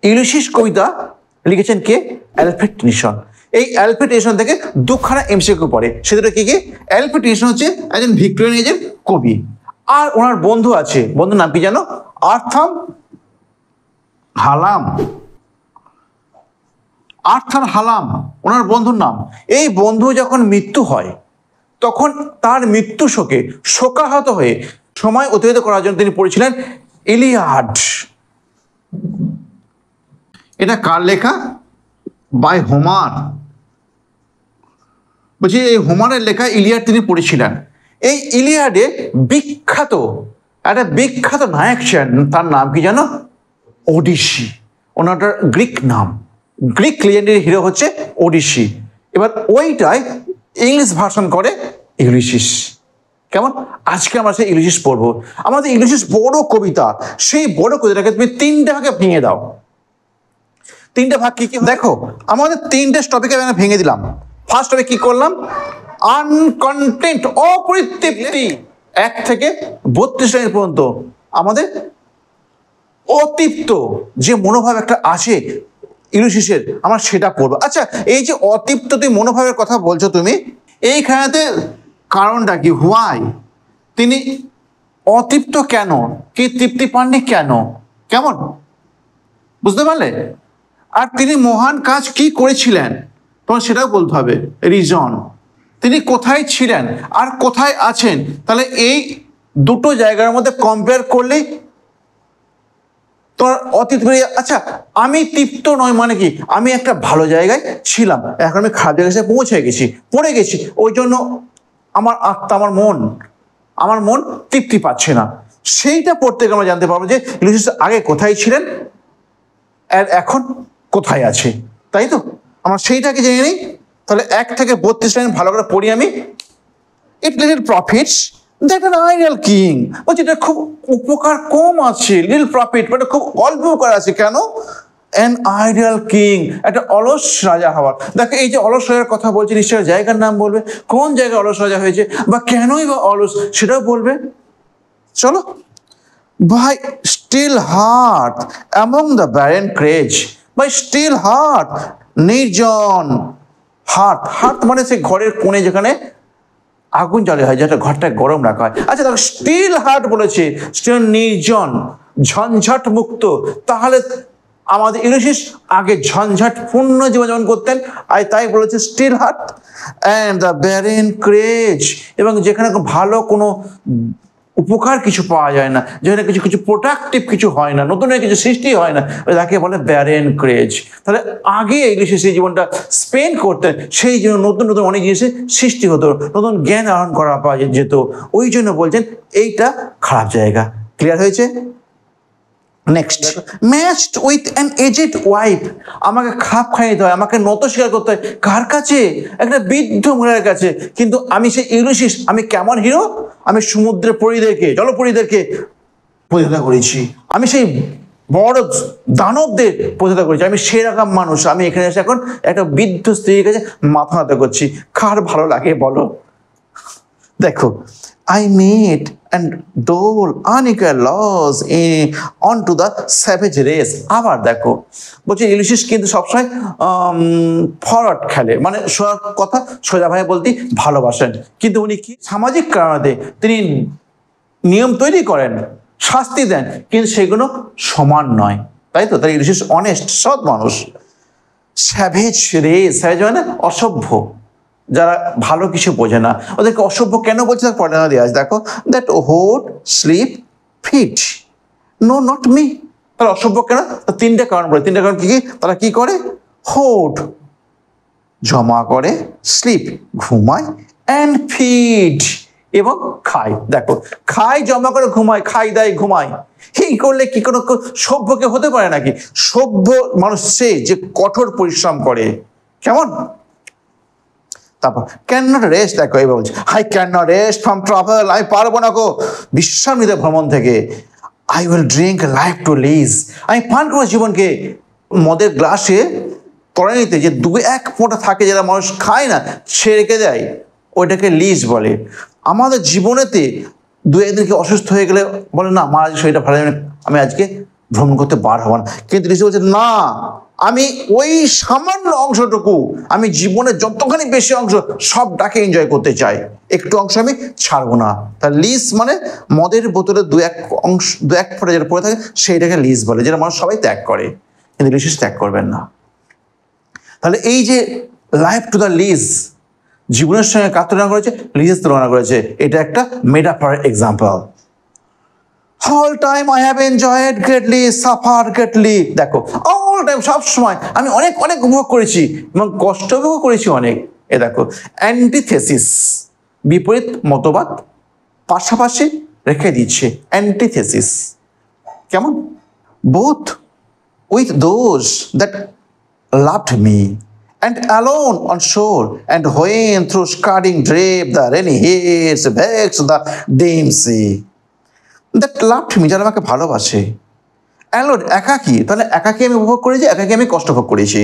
Ulysses কবিতা লিখেছেন কে? Alfred Tennyson. এই অ্যালফ্রেড টেনিসন থেকে দুখানা এমসিকিউ পড়ে, সেটা কি কি? অ্যালফ্রেড টেনিসন হচ্ছে একজন ভিক্টোরিয়ান এজের কবি, আর ওনার বন্ধু আছে, বন্ধুর নাম কি জানো? আর্থার হালাম। আর্থার হালাম ওনার বন্ধুর নাম। এই বন্ধু যখন মৃত্যু হয় তখন তার মৃত্যু শোকে শোকাহত হয়ে সময় অতিবাহিত করার জন্য তিনি পড়েছিলেন ইলিয়াড। এটা কার লেখা? By Homer. বলছি এই হোমারের লেখা ইলিয়াড তিনি পড়েছিলেন। এই ইলিয়াডে একটা বিখ্যাত নায়ক ছিলেন, তার নাম কি জানো? ওডিসি। ওনাটার গ্রিক নাম, গ্রিক লিজেন্ডারি হিরো হচ্ছে ওডিসি। এবার ওইটাই ইংলিশ ভার্সন করে ইউলিসিস। কেমন? আজকে আমরা সেই ইউলিসিস পড়বো। আমাদের ইউলিসিস বড় কবিতা, সেই বড় কবিতাটাকে তুমি তিনটে ভাগে ভেঙে দাও। তিনটে ভাগ কি কি? দেখো আমাদের তিনটে টপিকে আমি ভেঙে দিলাম। ফার্স্ট টপিক কি করলাম? আনকন্টেন্ট, অপরিতৃপ্তি, 1 থেকে 32 লাইন পর্যন্ত আমাদের অতৃপ্ত যে মনোভাব একটা আছে ইউলিসিসের, আমরা সেটা পড়বো। আচ্ছা, এই যে অতৃপ্ত তুই মনোভাবের কথা বলছো তুমি, এইখানেতে কারণটা কি? হোয়াই? তিনি অতৃপ্ত কেন? কি তৃপ্তি পাননি কেন? কেমন বুঝতে পারলে? আর তিনি মহান কাজ কি করেছিলেন তোমার সেটাও বলতে হবে। রিজন, তিনি কোথায় ছিলেন আর কোথায় আছেন, তাহলে এই দুটো জায়গার মধ্যে কম্পেয়ার করলেই তোমার অতীত বেরিয়ে। আচ্ছা, আমি তৃপ্ত নয় মানে কি? আমি একটা ভালো জায়গায় ছিলাম, এখন আমি খারাপ জায়গায় পৌঁছে গেছি, পড়ে গেছি, ওই জন্য আমার আত্মা, আমার মন তৃপ্তি পাচ্ছে না। সেইটা পড়তে গেলে আমরা জানতে পারবো যে ইউলিসিস আগে কোথায় ছিলেন আর এখন কোথায় আছে, তাই তো? আমরা সেইটাকে জেনে নিই। তাহলে 1 থেকে 32 লাইন ভালো করে পড়ি আমি। ইট little profits that an ideal king. বলছি এটা খুব উপকার কম আছে, লিটল প্রফিট মানে খুব অল্প উপকার আছে। কেন? অ্যান আইডিয়াল কিং, একটা অলস রাজা হওয়ার। দেখো এই যে অলস রাজার কথা বলছে, নিশ্চয় জায়গার নাম বলবে, কোন জায়গায় অলস রাজা হয়েছে বা কেনই বা অলস সেটাও বলবে। চলো। By still heart among the barren crage, by still heart, নির্জন হার্ট মানে সে ঘরের কোণে যেখানে আগুন জ্বালা হয়, যেটা ঘরটা গরম রাখা হয়। আচ্ছা দেখো, স্টিল হার্ট বলেছে, স্টিল নির্জন, ঝঞ্ঝাট মুক্ত। তাহলে আমাদের ইউলিসিস আগে ঝঞ্ঝাট পূর্ণ জীবনযাপন করতেন, আর তাই বলেছে still hearth and the barren crags, এবং যেখানে ভালো কোনো উপকার কিছু পাওয়া যায় না, যেখানে কিছু প্রোডাক্টিভ কিছু হয় না, নতুন কিছু সৃষ্টি হয় না, তাকে বলে ব্যারেন ক্রেজ। তাহলে আগে ইংলিশে সেই জীবনটা স্পেন্ড করতেন, সেই জন্য নতুন নতুন অনেক জিনিসের সৃষ্টি হতো, নতুন জ্ঞান আহরণ করা পাওয়া যেত। ওই জন্য বলছেন এইটা খারাপ জায়গা। ক্লিয়ার হয়েছে? Next, matched with an aged wife, আমাকে খাপ খাইতে হয়, আমাকে নত স্বীকার করতে হয়। কার কাছে? একটা বৃদ্ধ মহিলার কাছে। কিন্তু আমি সেই ইউলিসিস, আমি কেমন হিরো? আমি সমুদ্রের পরীদেরকে, জলপরীদেরকে প্রতিহত করেছি, আমি সেই বড় দানবদের প্রতিহত করেছি, আমি সেরকম মানুষ। আমি এখানে এসে এখন একটা বৃদ্ধ স্ত্রীর কাছে মাথা নত করছি। কার ভালো লাগে বলো? দেখো, I made and dole unequal laws onto the savage race. আবার দেখো বলছে ইউলিসিস কিন্তু সবসময় ফরওয়ার্ড খেলে, মানে কথা সোজা ভাবে বলতে ভালোবাসেন, কিন্তু উনি কি সামাজিক কারণে তিনি নিয়ম তৈরি করেন, শাস্তি দেন, কিন্তু সেগুলো সমান নয়, তাই তো? তাই ইউলিসিস অনেস্ট, সৎ মানুষ। স্যাভেজ রেস, স্যাভেজ মানে অসভ্য, যারা ভালো কিছু বোঝে না, ওদেরকে অসভ্য কেন বলছে তার পড়ানো দেওয়া আছে। দেখো, that hoard sleep feed, know not me. তারা অসভ্য কেন? তিনটে কারণ বলে। তিনটে কারণ কি কি? তারা কি করে? হোড জমা করে, স্লিপ ঘুমায়, অ্যান্ড ফিড এবং খায়। দেখো, খায়, জমা করে, ঘুমায়, খাই দেয়, ঘুমায়। এই করলে কি কোনো সভ্য কেউ হতে পারে নাকি? সভ্য মানুষ সে যে কঠোর পরিশ্রম করে। কেমন? তারপর ক্যান নট রেস্ট, দেখো এবার বলছে, I cannot rest from travel, আমি পারবো না গো বিশ্রাম নিতে ভ্রমণ থেকে। I will drink life to lees, আমি পান করবো জীবনকে মদের গ্লাসে তরণীতে যে 2-1 ফোঁটা থাকে, যারা মানুষ খায় না, সে রেখে দেয়, ওইটাকে লিজ বলে। আমাদের জীবনেতে 2-1 দিন কি অসুস্থ হয়ে গেলে বলে না, আমার আজ শরীরটা ভালো, আমি আজকে ভ্রমণ করতে বার হব না। কিন্তু ঋষি বলছে না, আমি ওই সামান্য অংশটুকু, আমি জীবনের যতখানি বেশি অংশ সবটাকে এনজয় করতে চাই, একটু অংশ আমি ছাড়বো না। তার লিজ মানে মদের বোতলে দু এক ফোঁটা যেটা পড়ে থাকে সেইটাকে লিজ বলে, যেটা মানুষ সবাই ত্যাগ করে, কিন্তু ঋষি ত্যাগ করবেন না। তাহলে এই যে লাইফ টু দ্য লিজ, জীবনের সঙ্গে কার তুলনা করেছে? লিজের তুলনা করেছে। এটা একটা metaphor example. All time I have enjoyed greatly, suffered greatly. দেখো, all time, সব সময় আমি অনেক অনেক উপভোগ করেছি এবং কষ্ট উপভোগ করেছি অনেক। এ দেখো, অ্যান্টিথেসিস, বিপরীত মতবাদ পাশাপাশি রেখে দিচ্ছে। অ্যান্টিথেসিস কেমন? both with those that loved me and alone on shore, and when through scudding drape the rainy haze vexed the dim sea. That loved me, যারা আমাকে ভালোবাসে। অ্যালোন, একাকী, তাহলে একাকী আমি উপভোগ করেছি, একাকী আমি কষ্ট ভোগ করেছি।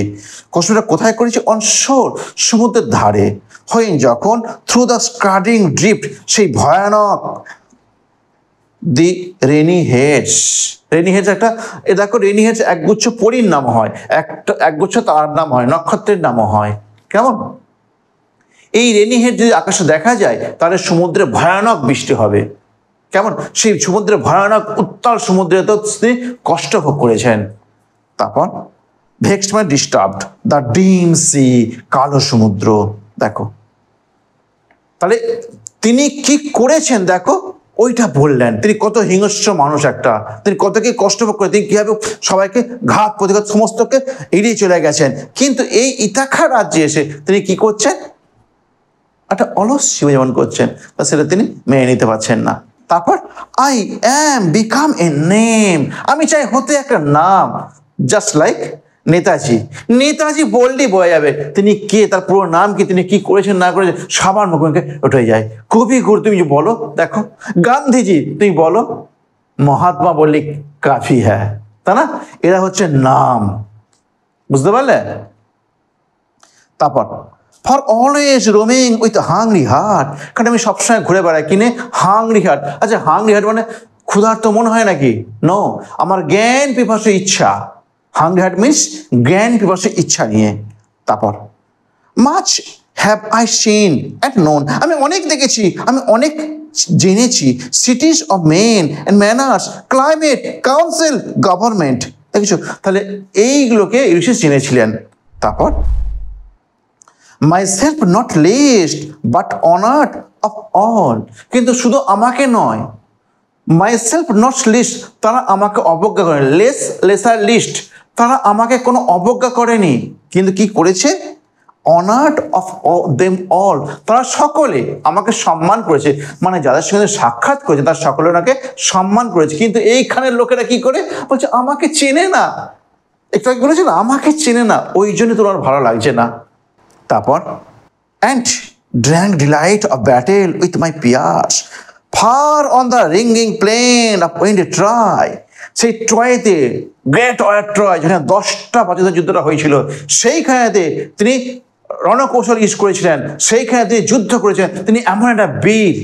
কষ্টটা কোথায় করেছি? অন শোর, সমুদ্রের ধারে। হইন, যখন থ্রু দ্য স্কার্ডিং ড্রিফট, সেই ভয়ানক দি রেনি হেডস। রেনি হেডস একটা, এ দেখো, রেনি হেডস একগুচ্ছ পরীর নাম হয়, একগুচ্ছ তার নাম হয়, নক্ষত্রের নামও হয়। কেমন? এই রেনি হেড যদি আকাশে দেখা যায় তাহলে সমুদ্রে ভয়ানক বৃষ্টি হবে। কেমন? সেই সমুদ্রে ভয়ানক উত্তাল সমুদ্রে তো তিনি কষ্ট ভোগ করেছেন। তারপর ভেক্সড মানে ডিস্টার্বড, দ্য ডিম সি, কালো সমুদ্র। দেখো, তাহলে তিনি কি করেছেন দেখো, ওইটা বললেন। তিনি কত হিংস্র মানুষ একটা, তিনি কত কি কষ্ট ভোগ করে, তিনি কিভাবে সবাইকে ঘাত প্রতিঘাত সমস্তকে এড়িয়ে চলে গেছেন। কিন্তু এই ইথাকা রাজ্যে এসে তিনি কি করছেন? একটা অলস জীবন করছেন, তা সেটা তিনি মেনে নিতে পারছেন না। তারপর I am become a name, আমি চাই হতে একটা নাম। Just like Netaji. নেতাজি বললেই বোঝা যাবে তিনি কে, তার পুরো নাম কি, তিনি কি করেছেন না করেছেন সবার মুখে উঠে যায়। কবি গুরু তুমি বলো, দেখো, গান্ধীজি তুমি বলো, মহাত্মা বললে কাফি হ্যাঁ, তা না? এরা হচ্ছে নাম, বুঝতে পারলে? তারপর for always roaming with hungry heart, কারণ আমি সবসময় ঘুরে বেড়াই কিনে হাংরি হার্ট। আচ্ছা, হাংরি হার্ট মানে ক্ষুধার্ত মন হয় নাকি? নো, আমার জ্ঞান পিপাসু ইচ্ছা। হাংরি হার্ট মিনস জ্ঞান পিপাসু ইচ্ছা নিয়ে। তারপর much have I seen and known, আমি অনেক দেখেছি, আমি অনেক জেনেছি। সিটিজ of men and manners, climate, council, government, দেখেছো? তাহলে এইগুলোকে ঋষি জেনেছিলেন। তারপর myself not least but honored of all, কিন্তু শুধু আমাকে নয়, myself not least, তারা আমাকে অবজ্ঞা করেন। লেসার লিস্ট, তারা আমাকে কোনো অবজ্ঞা করেনি, কিন্তু কি করেছে? honored of them all, তারা সকলে আমাকে সম্মান করেছে। মানে যাদের সঙ্গে সাক্ষাৎ করেছে তার সকলে ওনাকে সম্মান করেছে। কিন্তু এইখানের লোকেরা কি করে বলছে? আমাকে চেনে না। একটু আগে বলেছে না, আমাকে চেনে না, ওই জন্য তোমার ভালো লাগছে না। তারপর and drank delight of battle with my peers far on the ringing plain of windy Troy, সেই ট্রয়েতে, গ্রেট ওয়ার ট্রয়, যেখানে 10টা বছরের যুদ্ধটা হয়েছিল, সেইখানেতে তিনি রণকৌশল ইউজ করেছিলেন, সেইখানে তিনি যুদ্ধ করেছেন, তিনি এমন একটা বীর।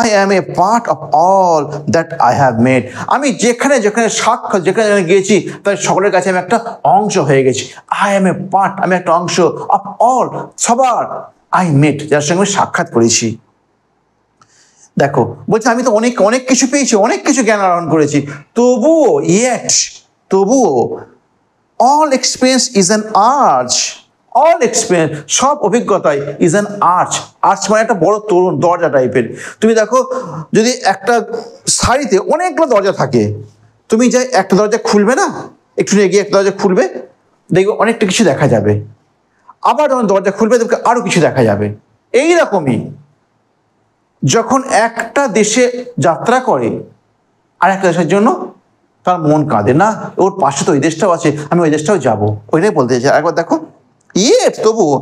I am a part of all that I have made, আমি যেখানে যেখানে সাক্ষ্য, যেখানে যেখানে গিয়েছি তাই সকলের কাছে আমি একটা অংশ হয়ে গেছি। I am a part, আমি একটা অংশ of all, সবার I met, যার সঙ্গে আমি সাক্ষাৎ করেছি। দেখো, বলছে আমি তো অনেক অনেক কিছু পেয়েছি, অনেক কিছু জ্ঞান আহরণ করেছি, তবুও all experience is an arch, all experience, সব অভিজ্ঞতাই is an arch। আর্চ মানে একটা বড় তরুণ দরজা টাইপের। তুমি দেখো, যদি একটা সারিতে অনেকগুলো দরজা থাকে, তুমি যাই একটা দরজা খুলবে না, একটু এগিয়ে একটা দরজা খুলবে, দেখবে অনেকটা কিছু দেখা যাবে। আবার যখন দরজা খুলবে দেখবে আরো কিছু দেখা যাবে। এইরকমই যখন একটা দেশে যাত্রা করে আর একটা দেশের জন্য তার মন কাঁদে, না ওর পাশে তো ওই দেশটাও আছে, আমি ওই দেশটাও যাবো, ওইটাই বলতে চাই। একবার দেখো, yet তবুও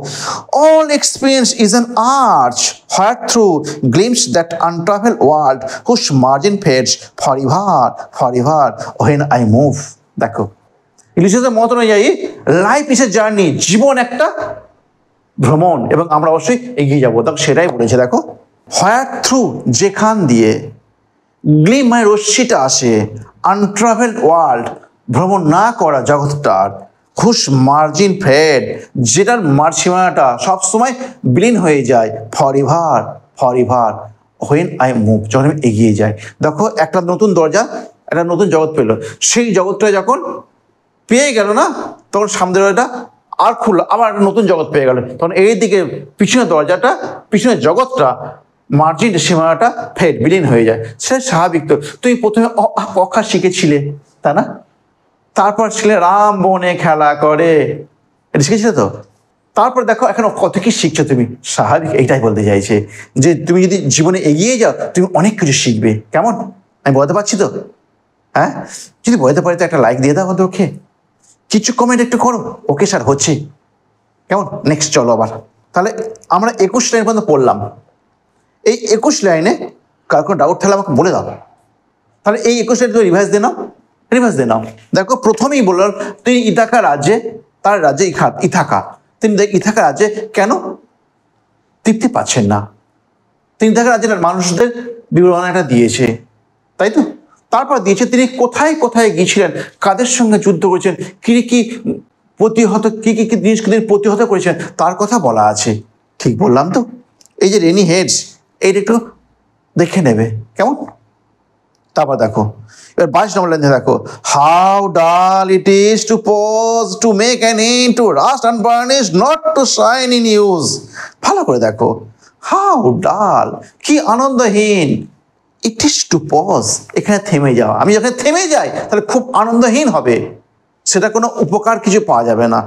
all experience is an arch where through glimpse that untraveled world whose margin fades forever when I move। দেখো, ইলিশিয়াসের মত অনুযায়ী লাইফ ইজ এ জার্নি, জীবন একটা ভ্রমণ, এবং আমরা অবশ্যই এগিয়ে যাবো। দেখো, সেটাই বলেছে। দেখো, where through, যেখান দিয়ে, গ্লিম মানে রশ্মিটা আসে, আনট্রাভেলড ওয়ার্ল্ড, ভ্রমণ না করা জগৎটার, খুশ মার্জিন ফেড, যেটার সীমানাটা সবসময় বিলীন হয়ে যায়, forever forever when I move, যখন আমি এগিয়ে যাই। দেখো একটা নতুন দরজা, একটা নতুন জগৎ পেলো, সেই জগৎটা যখন পেয়ে গেল না, তখন সামনের দরজাটা আর খুললো, আবার একটা নতুন জগৎ পেয়ে গেল, তখন এই দিকে পিছনের দরজাটা, পিছনের জগৎটা মার্জিন সীমানাটা ফেড বিলীন হয়ে যায়। সেটা স্বাভাবিক। তো তুমি প্রথমে অক্ষা শিখেছিলে, তা না? তারপর ছেলে রাম বনে খেলা করে, এটা শিখেছিলে তো। তারপর দেখো এখন কত কি শিখছো তুমি, স্বাভাবিক। এইটাই বলতে চাইছে যে তুমি যদি জীবনে এগিয়ে যাও তুমি অনেক কিছু শিখবে। কেমন, আমি বলতে পারছি তো? হ্যাঁ, যদি বলতে পারি তো একটা লাইক দিয়ে দাও আমাদের, ওকে কিছু কমেন্ট একটু করো। ওকে স্যার, হচ্ছে। কেমন, নেক্সট চলো আবার। তাহলে আমরা 21 লাইন পর্যন্ত পড়লাম। এই 21 লাইনে কার কোনো ডাউট থাকলে আমাকে বলে দাও। তাহলে এই 21 লাইন তো রিভাইজ দিয়ে নাও, রিভাইজ দিয়ে নাও। দেখো প্রথমেই বললাম তিনি ইথাকা রাজ্যে, তার রাজ্যে ইথাকা, তিনি ইথাকা রাজ্যে কেন তৃপ্তি পাচ্ছেন না? তিনি ইথাকা রাজ্যের মানুষদের বিবরণটা দিয়েছে, তাই তো। তারপর দিয়েছে তিনি কোথায় কোথায় গিয়েছিলেন, কাদের সঙ্গে যুদ্ধ করেছেন, কি কি প্রতিহত, কি কি জিনিস তিনি প্রতিহত করেছেন, তার কথা বলা আছে। ঠিক বললাম তো? এই যে রেনি হেডস, এইটা একটু দেখে নেবে। কেমন? তারপর দেখো এবার 22 নম্বর লাইনে দেখো, how dull it is to pause to make an end to rust and burnish, not to shine in use. ভালো করে দেখো, হাউ ডাল, কি আনন্দহীন, ইট ইজ টু পজ, এখানে থেমে যাওয়া। আমি যখন থেমে যাই তাহলে খুব আনন্দহীন হবে, সেটা কোনো উপকার কিছু পাওয়া যাবে না।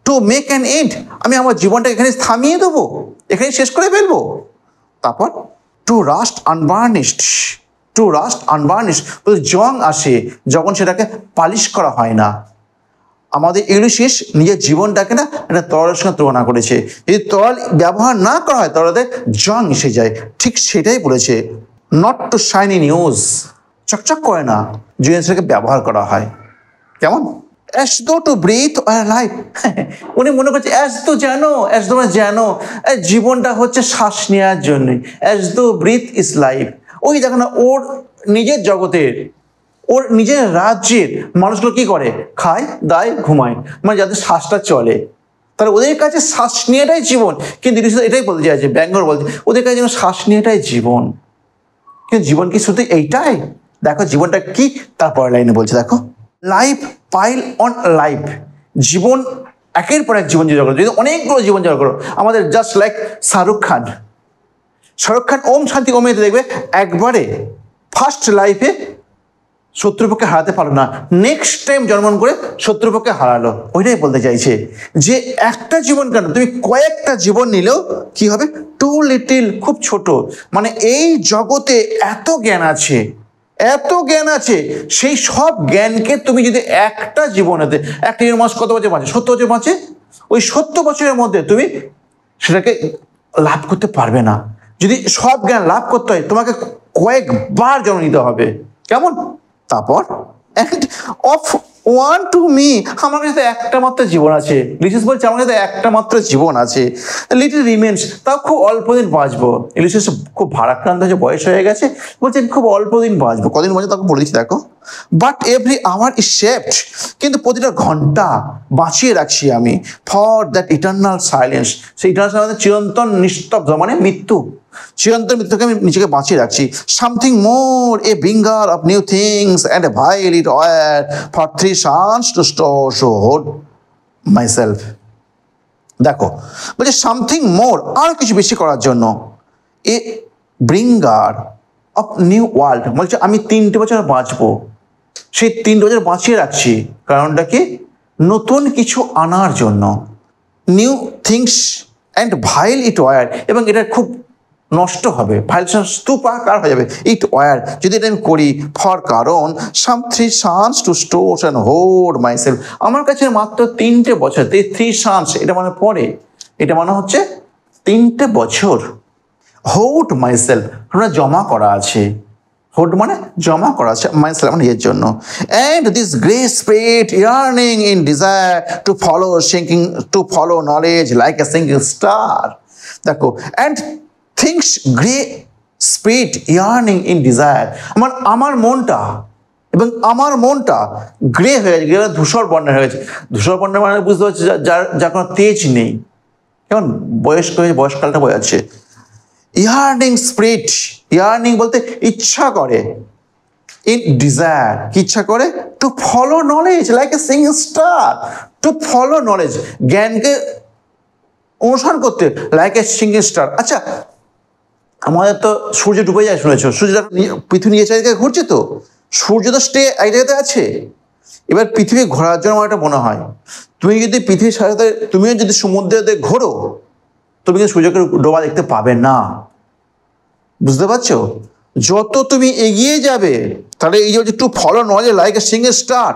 টু মেক অ্যান এন্ড, আমি আমার জীবনটা এখানে থামিয়ে দেবো, এখানে শেষ করে ফেলবো। তারপর টু রাস্ট আনবার্নিশড, টু রাস্ট আনবার্নিশ, জং আসে যখন সেটাকে পালিশ করা হয় না। আমাদের ইউলিসিস নিজের জীবনটাকে না একটা তরলের সঙ্গে তুলনা করেছে, যদি তরল ব্যবহার না করা হয় তাহলে জং এসে যায়। ঠিক সেটাই বলেছে, not to shine in use, চকচক করে না যদি সেটাকে ব্যবহার করা হয়। কেমন? অ্যাজ দো টু ব্রিথ আর লাইফ, উনি মনে করছে অ্যাজ দো, যেন, অ্যাজ দো যেন জীবনটা হচ্ছে শ্বাস নেওয়ার জন্যই, as though breathe is life. ওই দেখো না, ওর নিজের জগতের, ওর নিজের রাজ্যের মানুষগুলো কি করে, খায় দায় ঘুমায়, মানে যাদের শ্বাসটা চলে, তাহলে ওদের কাছে শ্বাস নিয়েটাই জীবন। কিন্তু এটাই বলতে চাইছে, ব্যাঙ্গর বলছে ওদের কাছে যেন শ্বাস নিয়েটাই জীবন। কিন্তু জীবন কি শুধু এইটাই? দেখো জীবনটা কি, তারপরে লাইনে বলছে দেখো, লাইফ পাইল অন লাইফ, জীবন একের পর এক জীবন জোগাড় করো, যদি অনেকগুলো জীবন জোগাড় করো। আমাদের জাস্ট লাইক শাহরুখ খান, শাহরুখ খান ওম শান্তি ওমেতে দেখবে একবারে ফার্স্ট লাইফে শত্রুপক্ষে হারাতে পারলো না, নেক্সট টাইম জন্মগ্রহণ করে শত্রুপক্ষে হারালো। ওইটাই বলতে চাইছে যে একটা জীবন কেন, তুমি কয়েকটা জীবন নিলেও কি হবে, টু লিটিল, খুব ছোট। মানে এই জগতে এত জ্ঞান আছে, এত জ্ঞান আছে, সেই সব জ্ঞানকে তুমি যদি একটা জীবনেতে, একটা মানুষ কত বছর বাঁচে, 70 বছর বাঁচে, ওই 70 বছরের মধ্যে তুমি সেটাকে লাভ করতে পারবে না। যদি সব জ্ঞান লাভ করতে হয় তোমাকে কয়েকবার জন্ম নিতে হবে। কেমন? তারপর অফ ওয়ান টু মি, আমার কাছে একটা মাত্র জীবন আছে। লিসিস বলছে আমার কাছে একটা মাত্র জীবন আছে, লিটল রিমেন্স, তাও খুব অল্প দিন বাঁচবো। লিসিস খুব ভারাক্রান্ত হয়েছে, বয়স হয়ে গেছে, বলছে খুব অল্প দিন বাঁচবো। কদিন বাঁচবো তাকে বলে দিচ্ছি দেখো, but every hour is saved, কিন্তু প্রতিটা ঘন্টা বাঁচিয়ে রাখছি আমি, ফর দ্যাট ইটার্নাল সাইলেন্স, সেই ইটার্নাল সাইলেন্স চিরন্তন নিস্তব্ধ, মানে মৃত্যু, চিরন্তন মৃত্যুকে আমি নিজেকে বাঁচিয়ে রাখছি। Something more, a bringer of new things and a vile it were for 3 sons to hold myself. দেখো বলছে সামথিং মোর, আর কিছু বেশি করার জন্য, a bringer of new world, বলছে আমি 3টে বছর বাঁচবো, সেই 3টে বছর বাঁচিয়ে রাখছি, কারণটা কি, নতুন কিছু আনার জন্য। New things and vile it were, এবং এটা খুব নষ্ট হবে, ভাইল স্তূপাকার হয়ে যাবে, ইট ওয়ার, যদি এটা আমি করি, ফর কারণ সাম 3 sons two store and hold my self, আমার কাছে মাত্র 3টে বছর, 3 sons, এটা মানে পরে, এটা মানে হচ্ছে 3টে বছর, হোল্ড মাই সেলফ, ওটা জমা করা আছে, হোল্ড মানে জমা করা আছে, মাই সেলফ মানে এর জন্য। And this grey spirit yearning in desire to follow sinking, to follow knowledge like a sinking star. দেখো, and things grey spirit yearning in desire, আমার মনটা এবং আমার মনটা গ্রে হয়ে গেছে, ধূসর বর্ণের হয়ে গেছে। ধূসর বর্ণের মানে বুঝতে পারছি যার কোনো তেজ নেই, কেমন বয়স্ক হয়ে বয়সকালটা বোঝাচ্ছে। ইয়ার্নিং স্পিরিট, ইয়ার্নিং বলতে ইচ্ছা করে, ইন ডিজায়ার কি ইচ্ছা করে, two follow knowledge like a sinking star, two follow knowledge জ্ঞানকে অনুসরণ করতে লাইক এ সিঙ্গিং স্টার। আচ্ছা, আমাদের তো সূর্য ডুবে যায় শুনেছ, সূর্যটা পৃথিবী নিচে জায়গায় ঘুরছে, তো সূর্য তো স্টে এক জায়গাতে আছে। এবার পৃথিবী ঘোরার জন্য আমার একটা মনে হয়, তুমি যদি পৃথিবীর সাথে তুমিও যদি সমুদ্রে ঘোরো, তুমি কিন্তু সূর্যকে ডোবা দেখতে পাবে না, বুঝতে পারছো? যত তুমি এগিয়ে যাবে, তাহলে এই যে একটু follow knowledge like a sinking star,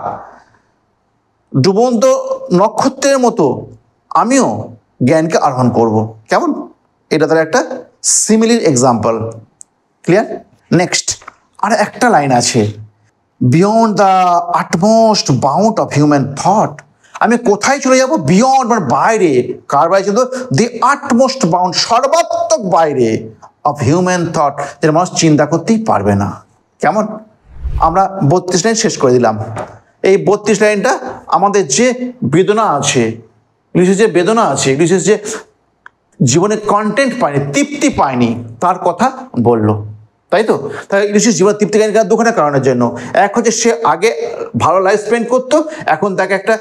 ডুবন্ত নক্ষত্রের মতো আমিও জ্ঞানকে আরোহণ করব। কেমন? এটা তার একটা সিমিলির এক্সাম্পল। ক্লিয়ার? নেক্সট আর একটা লাইন আছে, beyond the utmost bound of human thought. আমি কোথায় চলে যাব? বিয়ন্ড মানে বাইরে। কার বাইরে চলতো? দি আটমোস্ট বাউন্ড, সর্বাত্মক বাইরে, অফ হিউম্যান থট, যেটা মানুষ চিন্তা করতেই পারবে না। কেমন? আমরা 32 লাইন শেষ করে দিলাম। এই 32 লাইনটা আমাদের যে বেদনা আছে, যে বেদনা আছে, যে জীবনে কন্টেন্ট পায়নি, তৃপ্তি পায়নি, তার কথা বললো, তাই তো? তাই ইলিশিস জীবন তৃপ্তি পায়নি দুখানা কারণের জন্য। এক হচ্ছে সে আগে ভালো লাইফ স্পেন্ড করতো, এখন তাকে একটা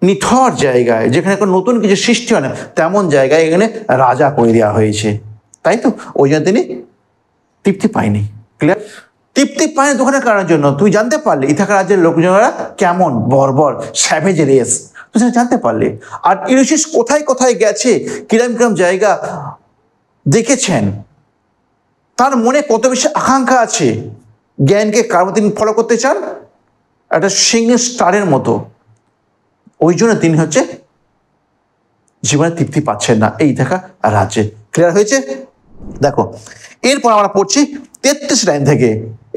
নিথর জায়গায়, যেখানে কোনো নতুন কিছু সৃষ্টি হয় না, তেমন জায়গায় এখানে রাজা করে দেওয়া হয়েছে, তাই তো? ওই জন্য তিনি তৃপ্তি পায়নি। ক্লিয়ার? তৃপ্তি পায়নি দুখানা কারণের জন্য। তুমি জানতে পারলে ইথাকা রাজ্যের লোকজনেরা কেমন বর্বর, স্যাভেজ রেস, তুমি জানতে পারলে। আর ইলিশিস কোথায় কোথায় গেছে, কিরম কিরম জায়গা দেখেছেন, তার মনে কত বেশি আকাঙ্ক্ষা আছে, জ্ঞানকে কার মতো তিনি ফলো করতে চান, একটা সিঙ্গিং স্টারের মতো। ওই জন্য তিনি হচ্ছে জীবনে তৃপ্তি পাচ্ছেন না এই দেখা রাজ্যে। ক্লিয়ার হয়েছে? দেখো, এরপর আমরা পড়ছি 33 লাইন থেকে।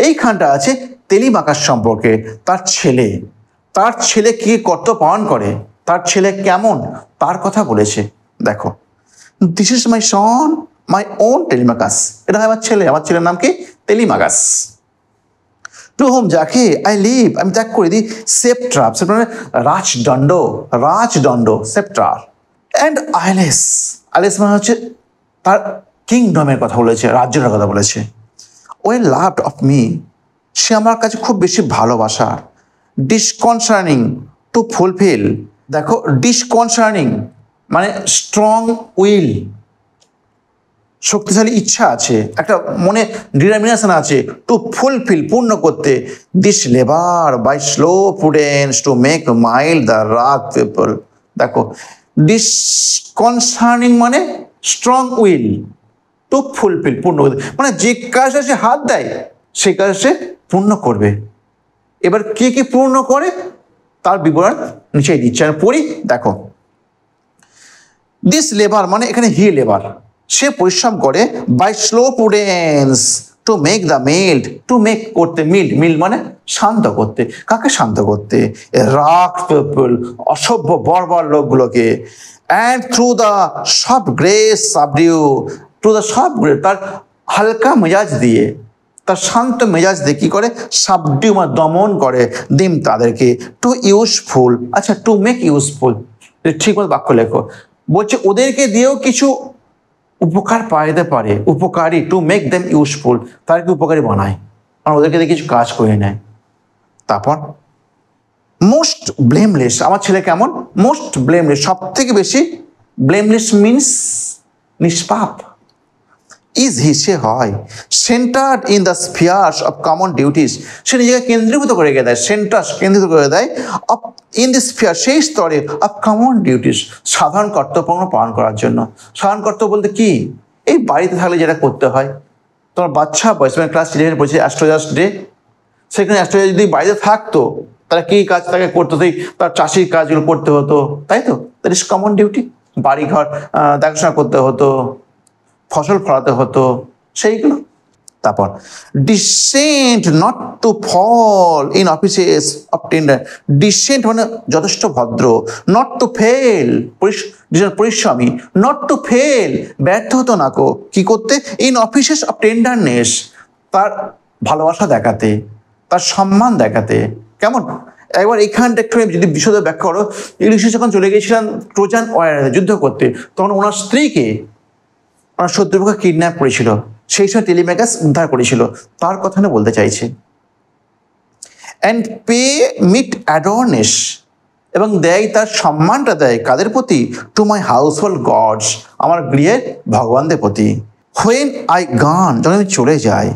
এইখানটা আছে তেলিমাকাস সম্পর্কে, তার ছেলে কি কর্তব্য পালন করে, তার ছেলে কেমন, তার কথা বলেছে। দেখো, this is my son my own Telemachus, এটা আমার ছেলের নাম কি? তেলিমাকাস। টু হোম, যাকে আই লিভ, আমি ত্যাগ করে দিই, সেপ্ট্রাপ, মানে রাজদণ্ড, সেপ্ট্রার, অ্যান্ড আইলেস মানে হচ্ছে তার কিংডমের কথা বলেছে, রাজ্যের কথা বলেছে। ওয়েল লাভড অফ মি, সে আমার কাছে খুব বেশি ভালোবাসার। ডিসকনসার্নিং টু ফুলফিল, দেখো ডিসকনসার্নিং মানে স্ট্রং উইল, শক্তিশালী ইচ্ছা আছে, একটা মনে ডিটারমিনেশন আছে, টু ফুলফিল পূর্ণ করতে, this labour by slow prudence to make mild the rugged people. দেখো, ডিসকনসার্নিং মানে স্ট্রং উইল, টু ফুলফিল পূর্ণ করতে, মানে যে কাজটা সে হাত দেয় সেই কাজ সে পূর্ণ করবে। এবার কে কি পূর্ণ করে তার বিবরণ নিচে দিচ্ছে, আমি পড়ি। দেখো, দিস লেবার মানে এখানে হি লেবার, সে পরিশ্রম করে, by slow prudence to make the mild, to make করতে, মিল্ড মানে শান্ত করতে। কাকে শান্ত করতে? রাগ পিপল, অসভ্য বর্বর লোকগুলোকে। And through the soft grace subdue, through the soft grace, তার হালকা মেজাজ দিয়ে, তার শান্ত মেজাজ দিয়ে কী করে? সাবডিউ মানে দমন করে, দিম তাদেরকে। টু ইউজফুল, আচ্ছা টু মেক ইউজফুল, ঠিক মতো বাক্য লেখো। বলছে ওদেরকে দিয়েও কিছু উপকার পাওয়া যেতে পারে, উপকারী, টু মেক দেম ইউজফুল, তাদেরকে উপকারী বানায়, কারণ ওদেরকে দিয়ে কিছু কাজ করে নেয়। তারপর মোস্ট ব্লেমলেস, আমার ছেলে কেমন? মোস্ট ব্লেমলেস, সব থেকে বেশি। ব্লেমলেস মিনস নিষ্পাপ। ইজ হি, সে হয়। Centred in the spheres of common duties, সে নিজেকে কেন্দ্রীভূত করে দেয়, কেন্দ্রিত করে দেয়, অফ ইন দি স্ফিয়ার, সেই স্তরে, অফ কমন ডিউটিস, সাধারণ কর্তব্য পালন করার জন্য। সাধারণ কর্তব্য বলতে কি? এই বাড়িতে থাকলে যেটা করতে হয়, তোমার বাচ্চা বয়স, মানে ক্লাস 11 পড়ছে, অ্যাস্ট্রোলজার্স ডে, সেখানে অ্যাস্ট্রোলজার যদি বাড়িতে থাকতো তারা কী কাজ তাকে করতে হতো? তার চাষির কাজগুলো করতে হতো, তাই তো? That is common duty. বাড়িঘর দেখাশোনা করতে হতো, ফসল ফলাতে হতো, সেইগুলো। তারপর decent not to fall in offices of tender. Decent মানে যথেষ্ট ভদ্র, নট টু ফেল পরিশ্রমী, নট টু ফেল ব্যর্থ হতো না কো কি করতে, ইন অফিসেস অফ টেন্ডারনেস তার ভালোবাসা দেখাতে, তার সম্মান দেখাতে। কেমন একবার এইখানটা একটু যদি বিশদে ব্যাখ্যা করো, ইউলিসিস যখন চলে গিয়েছিলেন ট্রোজান ওয়ারে যুদ্ধ করতে, তখন ওনার স্ত্রীকে ওনার শত্রুপক্ষ কিডন্যাপ করেছিল, সেই সময় টেলিম্যাকাস উদ্ধার করেছিল, তার কথা না বলতে চাইছে। অ্যান্ড পে মিট অ্যাডর্নেস এবং দেয় তার সম্মানটা দেয় কাদের প্রতি, to my household gods আমার গৃহের ভগবানদের প্রতি। হোয়েন আই গান যখন আমি চলে যাই,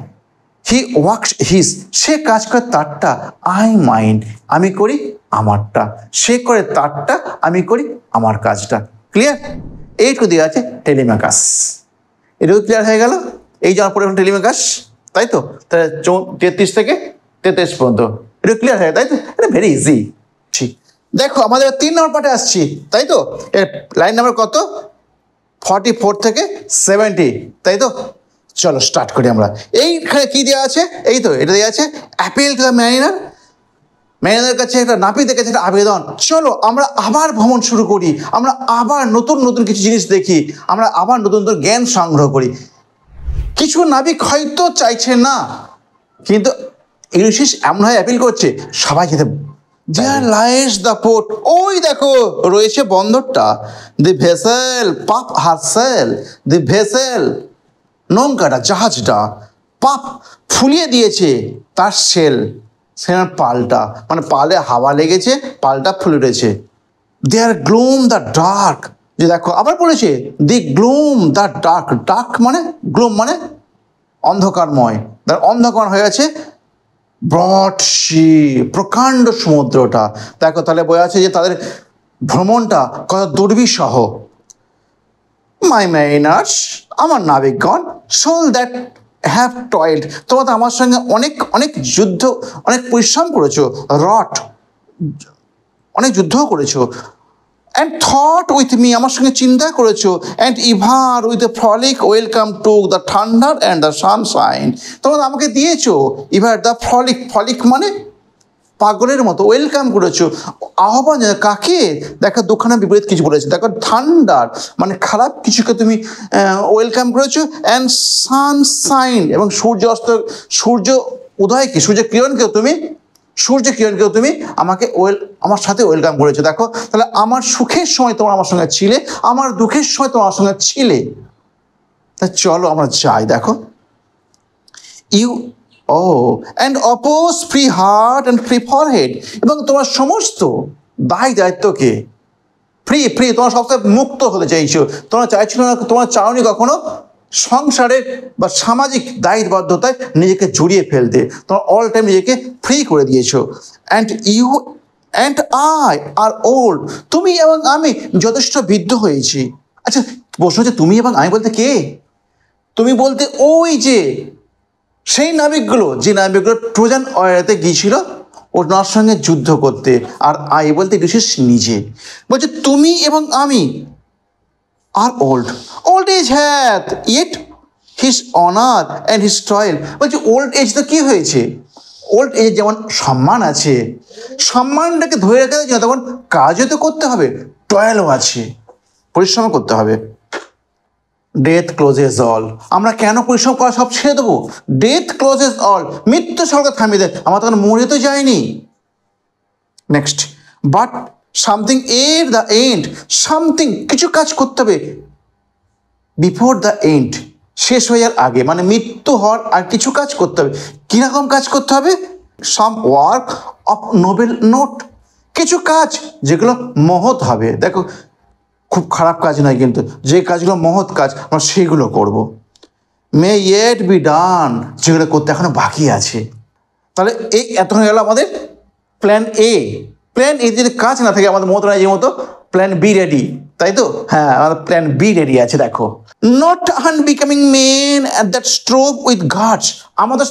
হি ওয়ার্কস হিজ সে কাজ করে তারটা, আই মাইন্ড আমি করি আমারটা, সে করে তারটা আমি করি আমার কাজটা। ক্লিয়ার? এইটুকু দেওয়া আছে টেলিম্যাকাস। এটুকু ক্লিয়ার হয়ে গেল। এই যাওয়ার পরে টেলিম্যাকাস, তাই তো? তাহলে 33 থেকে 33 পর্যন্ত এটা ক্লিয়ার হয়ে, তাই তো? এটা ভেরি ইজি। ঠিক, দেখো আমাদের 3 নম্বর পার্টে আসছি, তাই তো? লাইন নাম্বার কত? 44 থেকে 70, তাই তো? চলো স্টার্ট করি আমরা। এইখানে কি দেওয়া আছে? এই তো এটা দেওয়া আছে অ্যাপিল টু দ্য ম্যারিনার, ম্যারিনারের কাছে একটা নাপিতের কাছে একটা আবেদন। চলো আমরা আবার ভ্রমণ শুরু করি, আমরা আবার নতুন নতুন কিছু জিনিস দেখি, আমরা আবার নতুন নতুন জ্ঞান সংগ্রহ করি। কিছু নাবিক হয়তো চাইছে না, কিন্তু ইউলিসিস এমনভাবে অ্যাপিল করছে সবাই যেতে। দেয়ার লাইস দ্য পোর্ট, ওই দেখো রয়েছে বন্দরটা। দি ভেসেল পাপ হারসেল, দি ভেসেল নৌকাটা জাহাজটা পাপ ফুলিয়ে দিয়েছে তার সেল, সেখানে পালটা মানে পালে হাওয়া লেগেছে, পালটা ফুলে উঠেছে। দেয়ার গ্লুম দ্য ডার্ক, যে দেখো আবার পড়েছে দি গ্লুম দ্য ডার্ক, ডার্ক মানে গ্লুম মানে অন্ধকারময়, তার অন্ধকার হয়ে আছে। ব্রড সি প্রকাণ্ড সমুদ্রটা, দেখো তাহলে বোঝা আছে যে তাদের ভ্রমণটা কত দুর্বিষহ। মাই ম্যারিনার্স আমার নাবিকগণ, সোল দ্যাট হ্যাভ টয়েলড তোমরা তো আমার সঙ্গে অনেক অনেক যুদ্ধ অনেক পরিশ্রম করেছো, রট অনেক যুদ্ধও করেছো, অ্যান্ড থট উইথ মি আমার সঙ্গে চিন্তা করেছো, and ever with a frolic welcome to the thunder and the sunshine তোমরা আমাকে দিয়েছো ইভার দ্য ফ্রলিক, ফ্রলিক মানে পাগলের মতো, ওয়েলকাম করেছো আহ্বান জানাও কাকে? দেখো দুখানা বিপরীত কিছু বলেছে, দেখো থান্ডার মানে খারাপ কিছুকে তুমি ওয়েলকাম করেছো, অ্যান্ড সানশাইন এবং সূর্য অস্ত সূর্য উদয়কে সূর্য কিরণকেও তুমি আমাকে আমার সাথে ওয়েলকাম করেছো। দেখো তাহলে আমার সুখের সময় তোমরা আমার সঙ্গে ছিলে, আমার দুঃখের সময় তোমরা আমার সঙ্গে ছিলে। তা চলো আমরা যাই। দেখো and oppose free heart and free forehead এবং তোমার সমস্ত দায় দায়িত্বকে ফ্রি তোমার সবথেকে মুক্ত হতে চাইছো, তোমরা চাইছিল না, তোমার চাওনি কখনো সংসারের বা সামাজিক দায়বদ্ধতায় নিজেকে জড়িয়ে ফেলতে, তোমার অল টাইম নিজেকে ফ্রি করে দিয়েছো। And you and I are old তুমি এবং আমি যথেষ্ট বৃদ্ধ হয়েছি। আচ্ছা প্রশ্ন হচ্ছে তুমি এবং আমি বলতে কে? তুমি বলতে ওই যে সেই নাবিকগুলো, যে নাবিকগুলো ট্রোজান ওয়ারেতে গিয়েছিল ওনার সঙ্গে যুদ্ধ করতে, আর আই বলতে ইউলিসিস নিজে বলছে তুমি এবং আমি আর old age hath yet his honour and his toil. বলছে ওল্ড এজ তো কী হয়েছে? ওল্ড এজ যেমন সম্মান আছে, সম্মানটাকে ধরে রাখতে জন্য তখন কাজও তো করতে হবে, টয়েলও আছে, পরিশ্রম করতে হবে। ডেথ ক্লোজেস অল আমরা কেন পরিশ্রম করা সব ছেড়ে দেবো? ডেথ ক্লোজেস অল মৃত্যু সরকার থামিয়ে দেয়, আমরা তখন মরে তো যায়নি। নেক্সট বাট সামথিং এর দ্য এন্ড সামথিং কিছু কাজ করতে হবে বিফোর দ্য এন্ড শেষ হয়ে যাওয়ার আগে, মানে মৃত্যু হওয়ার আর কিছু কাজ করতে হবে। কীরকম কাজ করতে হবে? সাম ওয়ার্ক অফ নোবেল নোট কিছু কাজ যেগুলো মহৎ হবে। দেখো খুব খারাপ কাজ নয়, কিন্তু যে কাজগুলো মহৎ কাজ আমরা সেইগুলো করব। মে ইয়েট বি ডান যেগুলো করতে এখনো বাকি আছে। তাহলে এই এতক্ষণ গেল আমাদের প্ল্যান এ। প্ল্যান এ যদি কাজ না থাকে আমাদের মতো যে মতো প্ল্যান বি রেডি, তাই তো? হ্যাঁ আমাদের প্ল্যান বি রেডি আছে। দেখো not unbecoming men at that strove with gods আমাদের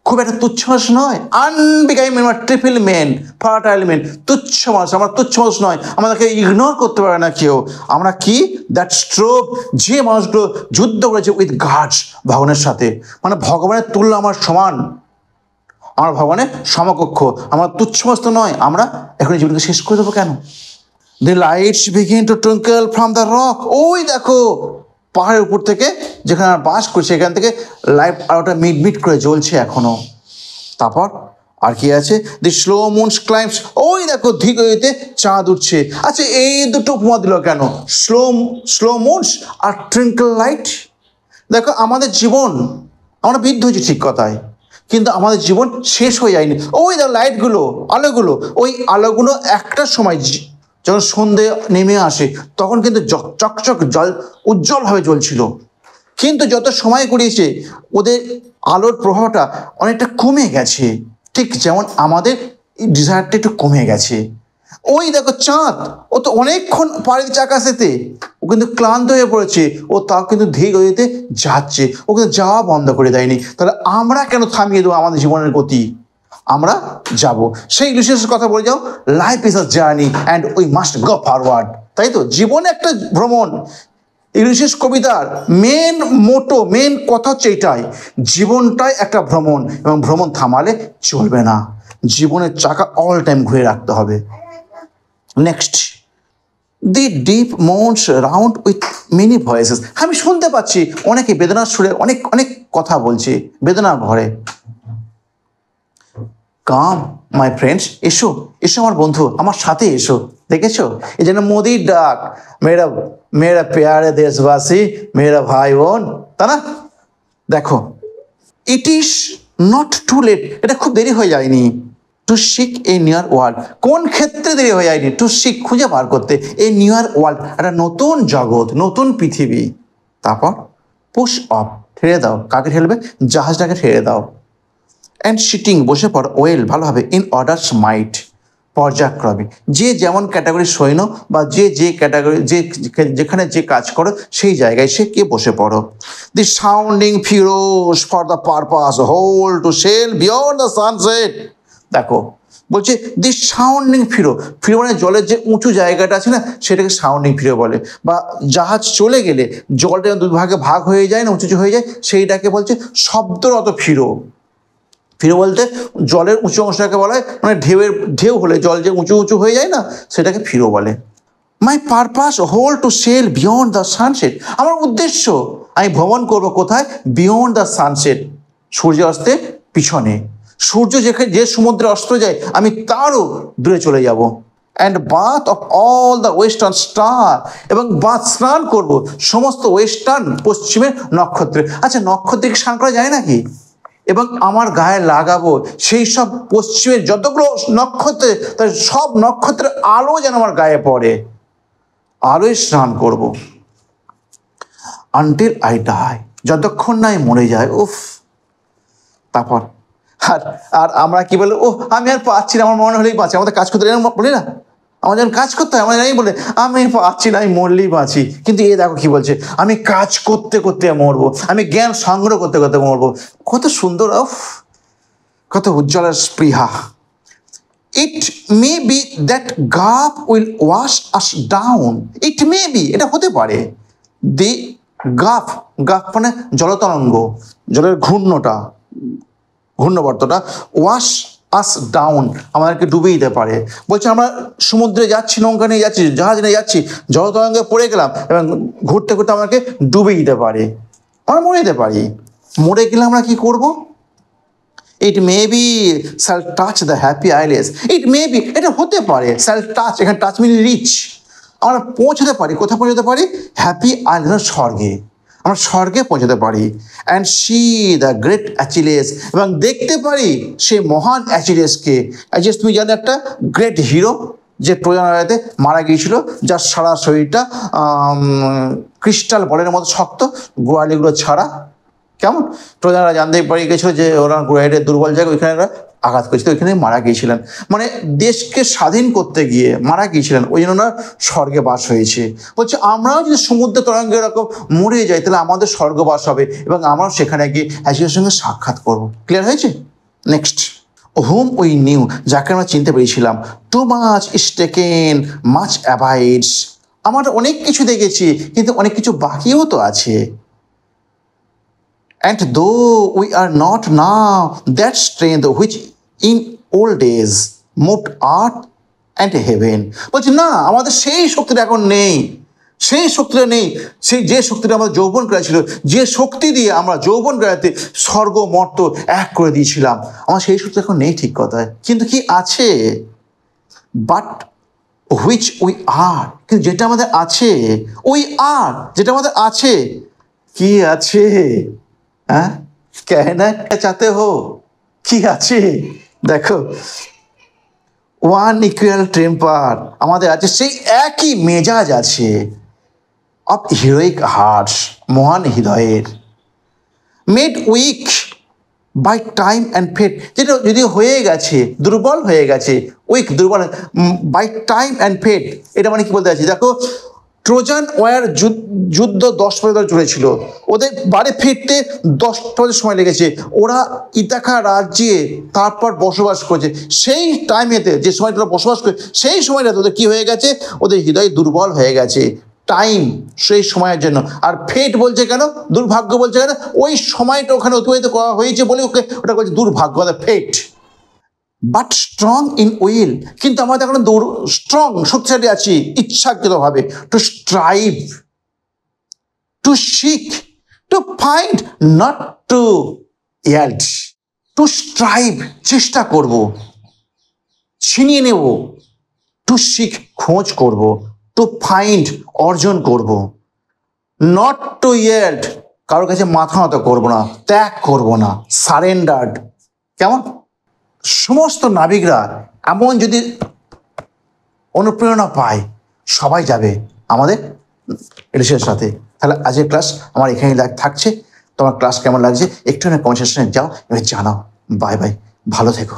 খুব একটা তুচ্ছ মানুষ নয়, unbecoming men, triple men, fertile men, তুচ্ছ মানুষ, আমরা তুচ্ছ মানুষ নয়, আমাদেরকে ইগনোর করতে পারে না কেউ। আমরা কি দ্যাট স্ট্রোভ, যে মানুষগুলো যুদ্ধ করেছে উইথ গাডস, ভগবানের সাথে, মানে ভগবানের তুল্য আমার সমান, আমার ভগবানের সমকক্ষ, আমরা তুচ্ছ মানুষ তো নয়। আমরা এখন এই জীবনকে শেষ করে দেবো কেন? The lights begin to twinkle from the rock. ওই দেখো পাহাড়ের উপর থেকে, যেখানে আমরা বাস করছি সেখান থেকে লাইট আলোটা মিটমিট করে জ্বলছে এখনো। তারপর আর কি আছে? দি স্লো মুনস ক্লাইম্বস, ওই দেখো ধীরে চাঁদ উঠছে। আচ্ছা, এই দুটো উপমা দিল কেন? স্লো মুনস আর ট্রিঙ্কল লাইট। দেখো আমাদের জীবন, আমরা বৃদ্ধ হয়েছি ঠিক কথায়, কিন্তু আমাদের জীবন শেষ হয়ে যায়নি। ওই দেখো লাইটগুলো, আলোগুলো, ওই আলোগুলো একটা সময় যখন সন্ধে নেমে আসে তখন কিন্তু চকচক উজ্জ্বলভাবে জ্বলছিল, কিন্তু যত সময় গড়িয়েছে ওদের আলোর প্রভাবটা অনেকটা কমে গেছে, ঠিক যেমন আমাদের ডিজায়ারটা একটু কমে গেছে। ওই দেখো চাঁদ, ও তো অনেকক্ষণ পাড়ির আকাশেতে, ও কিন্তু ক্লান্ত হয়ে পড়েছে, ও তাও কিন্তু ধীরে গতিতে যাচ্ছে, ও কিন্তু যাওয়া বন্ধ করে দেয়নি। তাহলে আমরা কেন থামিয়ে দেবো আমাদের জীবনের গতি? আমরা যাব। সেই ইলিউশনের কথা বলে যাও, life is a journey and we must go forward. তাই তো, জীবন একটা ভ্রমণ। ইলিউশিয়াস কবিতার মেন কথা হচ্ছে এটাই, জীবনটাই একটা ভ্রমণ, এবং ভ্রমণ থামালে চলবে না, জীবনের চাকা অল টাইম ঘুরে রাখতে হবে। Next, the deep moans round with many voices. আমি শুনতে পাচ্ছি অনেকে বেদনার সুরে অনেক অনেক কথা বলছে, বেদনার ভরে। কাম মাই ফ্রেন্ডস, এসো এসো আমার বন্ধু, আমার সাথে এসো। দেখেছো, এই জন্য মোদির ডাক, মেরা মেরা প্যারে দেশবাসী, মেরা ভাই বোন, তা না? দেখো, it is not too late, এটা খুব দেরি হয়ে যায়নি। To seek a newer world, কোন ক্ষেত্রে দেরি হয়ে যায়নি? টু সিক, খুঁজে বার করতে, এ নিয়ার ওয়ার্ল্ড, একটা নতুন জগৎ, নতুন পৃথিবী। তারপর পুশ অফ, ঠেলে দাও। কাকে ঠেলবে? জাহাজটাকে ঠেলে দাও। অ্যান্ড সিটিং, বসে পড়, ওয়েল, ভালোভাবে, ইন অর্ডারস মাইট, পর্যায়ক্রমে, যে যেমন ক্যাটাগরির সৈন্য বা যে ক্যাটাগরি, যেখানে যে কাজ করো সেই জায়গায় সে কে বসে পড়ো। The sounding furrows for the purpose whole to sail beyond the sunset. দেখো বলছে দি সাউন্ডিং ফিরো, ফিরো মানে জলের যে উঁচু জায়গাটা আছে না, সেটাকে সাউন্ডিং ফিরো বলে। বা জাহাজ চলে গেলে জলটা দুই ভাগে ভাগ হয়ে যায় না, উঁচু হয়ে যায়, সেইটাকে বলছে শব্দরত ফিরো। ফিরো বলতে জলের উঁচু অংশটাকে বলা হয়, মানে ঢেউ হলে জল যে উঁচু হয়ে যায় না, সেটাকে ফিরো বলে। My purpose whole to sail beyond the sunset, আমার উদ্দেশ্য আমি ভ্রমণ করবো কোথায়? বিয়ন্ড দ্য সানসেট, সূর্যাস্তের পিছনে। সূর্য যে সমুদ্রে অস্ত যায়, আমি তারও দূরে চলে যাব। And bath of all the western star, এবং বাথ, স্নান করবো সমস্ত ওয়েস্টার্ন, পশ্চিমের নক্ষত্রে। আচ্ছা, নক্ষত্রে স্নান করা যায় নাকি? এবং আমার গায়ে লাগাবো সেই সব পশ্চিমের যতগুলো নক্ষত্রে, তার সব নক্ষত্রের আলো যেন আমার গায়ে পড়ে, আলোয় স্নান করব। আনটিল আই ডাই, যতক্ষণ না মরে যায়। উফ। তারপর আর আমরা কি বলে, ও আমি আর পাচ্ছি না, আমার মনে হলেই পাচ্ছি, আমাদের কাজ করতে বলি না, আমার যখন কাজ করতে হয় আমার এই বলে আমি পাচ্ছি না, আমি মরলেই বাঁচি। কিন্তু এ দেখো কি বলছে, আমি কাজ করতে করতে মরবো, আমি জ্ঞান সংগ্রহ করতে করতে মরবো। কত সুন্দর, কত উজ্জ্বলের স্পৃহা। It may be that gulfs will wash us down, it may be, এটা হতে পারে, দি গাফ মানে জলতরঙ্গ, জলের ঘূর্ণবর্তটা, ওয়াশ আস ডাউন, আমাদেরকে ডুবিয়ে দিতে পারে। বলছে আমরা সমুদ্রে যাচ্ছি, নৌকা নিয়ে যাচ্ছি, জাহাজ নিয়ে যাচ্ছি, জলতরঙ্গে পড়ে গেলাম এবং ঘুরতে ঘুরতে আমাকে ডুবিয়ে দিতে পারে, আমরা মরে যেতে পারি। মরে গেলে আমরা কি করব? It may be shall touch the happy islands, it may be, এটা হতে পারে, শ্যাল টাচ, এখানে টাচ মিন রিচ, আমরা পৌঁছাতে পারি, কোথায় পৌঁছাতে পারি? হ্যাপি আইল্যান্ড, স্বর্গে, আমরা স্বর্গে পৌঁছাতে পারি। অ্যান্ড সি দ্য গ্রেট অ্যাচিলেস, এবং দেখতে পারি সেই মহান অ্যাচিলেসকে। অ্যাচিলেস তুমি জানো, একটা গ্রেট হিরো, যে ট্রোজান লড়াইতে মারা গিয়েছিল, যার সারা শরীরটা ক্রিস্টাল বলের মতো শক্ত, গোয়ালিগুলো ছাড়া। কেমন ট্রোজানরা জানতেই পারি গেছিলো যে ওরা গোয়ালিদের দুর্বল জায়গা, ওইখানে ওরা আঘাত করেছিল, ওইখানে মারা গিয়েছিলেন, মানে দেশকে স্বাধীন করতে গিয়ে মারা গিয়েছিলেন, ওই জন্য ওনার স্বর্গে বাস হয়েছে। বলছে আমরাও যদি সমুদ্র তরঙ্গে এরকম মরে যাই, তাহলে আমাদের স্বর্গবাস হবে এবং আমরাও সেখানে গিয়ে অ্যাচিলের সঙ্গে সাক্ষাৎ করবো। ক্লিয়ার হয়েছে? নেক্সট, হুম উই নিউ, যাকে আমরা চিনতে পেরেছিলাম। Too much is taken, much abides, আমরা অনেক কিছু দেখেছি কিন্তু অনেক কিছু বাকিও তো আছে। And though we are not now that strength which in old days moved earth and heaven, বলছি না আমাদের সেই শক্তিটা এখন নেই, সেই শক্তিটা নেই, সেই যে শক্তিটা আমাদের যৌবন করেছিল, যে শক্তি দিয়ে আমরা যৌবন করাতে স্বর্গ মর্ত এক করে দিয়েছিলাম, আমার সেই শক্তি এখন নেই ঠিক কথায়, কিন্তু কি আছে? বাট হুইচ উই আর, কিন্তু যেটা আমাদের আছে, উই আর, যেটা আমাদের আছে, কি আছে? হ্যাঁ, कहना चाहते हो কি আছে? দেখো, ওয়ান ইকুয়াল টেম্পার, আমাদের আছে সেই একই মেজাজ আছে, অফ হিরোইক হার্ট, মহান হৃদয়ের, made weak by time and fate, যেটা যদি হয়ে গেছে, দুর্বল হয়ে গেছে, উইক দুর্বল, বাই টাইম অ্যান্ড ফেট, এটা মানে কি বলতে চাচ্ছি? দেখো, ট্রোজান ওয়ার যুদ্ধ 10 বছর ধরে চলেছিল, ওদের বাড়ি ফিরতে 10 বছর সময় লেগেছে, ওরা ইতাকা রাজ্যে তারপর বসবাস করছে, সেই টাইমেতে যে সময়টা বসবাস করে সেই সময়টাতে ওদের কী হয়ে গেছে? ওদের হৃদয় দুর্বল হয়ে গেছে, টাইম সেই সময়ের জন্য। আর ফেট বলছে কেন? দুর্ভাগ্য বলছে কেন? ওই সময়টা ওখানে অতিবাহিত করা হয়েছে বলে ওকে ওটা বলছে দুর্ভাগ্য, fate. But strong in will, কিন্তু আমাদের এখন স্ট্রং, শক্তিশালী আছি ইচ্ছাকৃতভাবে, to strive, to seek, to find, not to yield. To strive, চেষ্টা করব, ছিনিয়ে নেব, টু সিক, খোঁজ করব, টু ফাইন্ড, অর্জন করব, নট টু ইয়াল্ড, কারোর কাছে মাথা নত করবো না, ত্যাগ করব না, সারেন্ডার্ড। কেমন? সমস্ত নাবিকরা এমন যদি অনুপ্রেরণা পায়, সবাই যাবে আমাদের এলিসের সাথে। তাহলে আজকের ক্লাস আমার এখানেই থাকছে। তোমার ক্লাস কেমন লাগছে একটু কমেন্ট সেকশনে যাও, এবার জানাও। বাই বাই, ভালো থেকো।